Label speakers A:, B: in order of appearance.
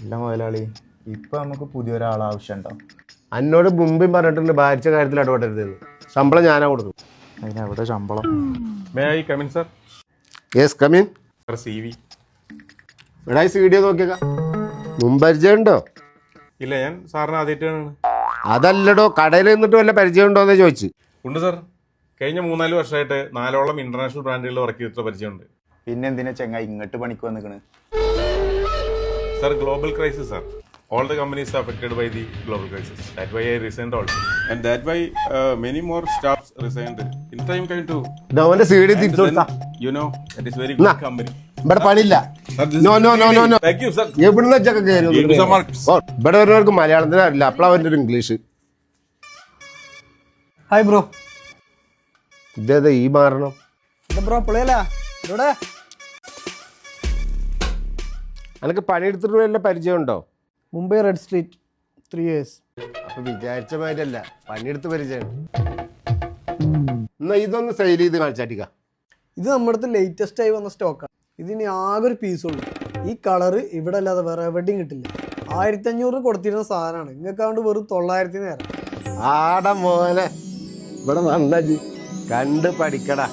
A: അല്ല മുതലാളി, ഇപ്പൊ നമുക്ക് പുതിയൊരാൾ ആവശ്യമുണ്ടോ?
B: എന്നോട് മുമ്പും പറഞ്ഞിട്ടുണ്ട് ഭാരിച്ച കാര്യത്തിൽ ഇടപെടരുതെന്ന്. ശമ്പളം ഞാനാ കൊടുക്കും.
A: അതിനെവിടെ ശമ്പളം?
C: May I come in sir?
B: Yes come in.
C: CV.
B: എടാ ഈ വീഡിയോ നോക്കിയേക്കാം. മുമ്പരിചയം ഉണ്ടോ?
C: ഇല്ല, ഞാൻ സാറിന് ആദ്യമായിട്ടാണ്.
B: അതല്ലടോ, കടയിൽ നിന്നിട്ട് വല്ല പരിചയം ഉണ്ടോ എന്ന് ചോദിച്ചു.
C: ഉണ്ട് സർ. കഴിഞ്ഞ 3-4 വർഷമായിട്ട് 4ഓളം ഇന്റർനാഷണൽ ബ്രാൻഡുകളിൽ വർക്ക് ചെയ്തിട്ട് പരിചയമുണ്ട്.
A: പിന്നെ എന്തിനാ ചെങ്ങായി ഇങ്ങോട്ട് പണിക്ക് വന്നിക്കണ്?
C: Sir, global crisis, sir. All the companies are affected by the global crisis. That's why I resigned also. And that why many more staffs resigned. In time came to...
B: അവന്റെ സീഡി തിരിച്ചു കൊടുത്താ.
C: You know, that is very good company.
B: ഇവിടെ പണിയില്ല. No.
C: Thank you, sir.
B: എവിടുന്ന് വെച്ചൊക്കെ കയറി ഇവിടെ വരുന്നവർക്ക് മലയാളത്തിന് അറിയില്ല. അപ്പോഴാ അവൻ്റെ ഒരു ഇംഗ്ലീഷ്.
D: Hi bro.
B: ഇതേതാ ഈ മാറണം?
D: ബ്രോ പൊളിയല്ലേ ഇവിടെ?
B: എനിക്ക് പണിയെടുത്തിട്ട് വല്ല പരിചയം ഉണ്ടോ?
D: Mumbai red street 3 years.
B: അപ്പൊ വിചാരിച്ച മാതിരല്ല, പണിയെടുത്ത് പരിചയം. എന്നാ ഇതൊന്ന് സെയിൽ ചെയ്ത് കാണിച്ചാട്ടിക്ക.
D: ഇത് നമ്മുടെ അടുത്ത് ലേറ്റസ്റ്റ് ആയി വന്ന സ്റ്റോക്കാണ്. ഇതിന് ആകെ ഒരു പീസുള്ളൂ. ഈ കളറ് ഇവിടെ അല്ലാതെ വേറെ എവിടെയും കിട്ടില്ല. 1500 കൊടുത്തിരുന്ന സാധനമാണ്. ഇങ്ങക്കാണ്ട് വെറും 900 നേരം.
B: ആടാ മോനെ, ഇവിടെ വന്ന കണ്ട് പഠിക്കടാ.